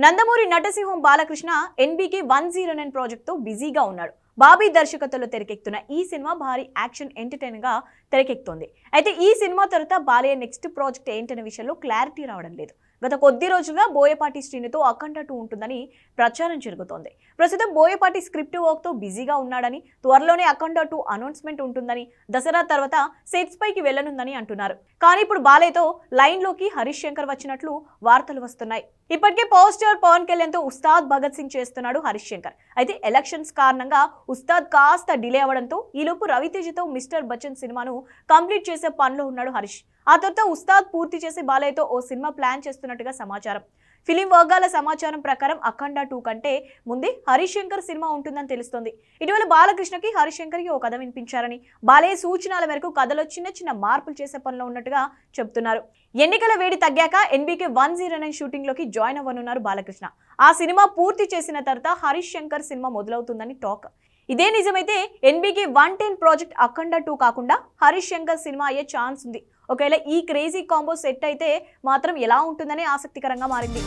Nandamuri నటసింహం Balakrishna NBK 109 ప్రాజెక్టుతో బిజీగా ఉన్నాడు. బాబీ దర్శకత్వంలో తెరకెక్కుతున్న ఈ సినిమా భారీ యాక్షన్ ఎంటర్టైనర్ గా తెరకెక్కుతోంది. అయితే ఈ సినిమా తర్వాత బాలయ్య నెక్స్ట్ ప్రాజెక్ట్ ఏంటనే విషయంలో క్లారిటీ రావడం లేదు. గత కొద్ది రోజులుగా బోయపాటి శ్రీనుతో అఖండ 2 ఉంటుందని ప్రచారం జరుగుతోంది. ప్రస్తుతం బోయపాటి స్క్రిప్ట్ వర్క్ తో బిజీగా ఉన్నాడని, త్వరలోనే అఖండ 2 అనౌన్స్మెంట్ ఉంటుందని, దసరా తర్వాత సెట్స్ పైకి వెళ్లనుందని అంటున్నారు. కానీ ఇప్పుడు బాలయ్యతో లైన్ లోకి హరీష్ శంకర్ వచ్చినట్లు వార్తలు వస్తున్నాయి. ఇప్పటికే పవర్ స్టార్ పవన్ కళ్యాణ్ తో ఉస్తాద్ భగత్ సింగ్ చేస్తున్నాడు హరీష్ శంకర్. అయితే ఎలక్షన్స్ కారణంగా ఉస్తాద్ కాస్త డిలే అవడంతో ఈలోపు రవితేజతో మిస్టర్ బచ్చన్ సినిమాను కంప్లీట్ చేసే పనిలో ఉన్నాడు హరీష్. ఆ తర్వాత ఉస్తాద్ పూర్తి చేసి బాలయ్యతో ఓ సినిమా ప్లాన్ చేస్తున్నట్టుగా సమాచారం. ఫిలిం వర్గాల సమాచారం ప్రకారం అఖండ 2 కంటే ముందే హరీష్ శంకర్ సినిమా ఉంటుందని తెలుస్తోంది. ఇటీవల బాలకృష్ణకి హరీష్ శంకర్కి ఓ కథ వినిపించారని, బాలయ్య సూచనల మేరకు కథలో చిన్న మార్పులు చేసే పనిలో ఉన్నట్టుగా చెప్తున్నారు. ఎన్నికల వేడి తగ్గాక ఎన్బీకే 109 షూటింగ్ లోకి జాయిన్ అవ్వనున్నారు బాలకృష్ణ. ఆ సినిమా పూర్తి చేసిన తర్వాత హరీష్ శంకర్ సినిమా మొదలవుతుందని టాక్. ఇదే నిజమైతే ఎన్బీకే 110 ప్రాజెక్ట్ అఖండ 2 కాకుండా హరీష్ శంకర్ సినిమా అయ్యే ఛాన్స్ ఉంది. ఒకవేళ ఈ క్రేజీ కాంబో సెట్ అయితే మాత్రం ఎలా ఉంటుందనే ఆసక్తికరంగా మారింది.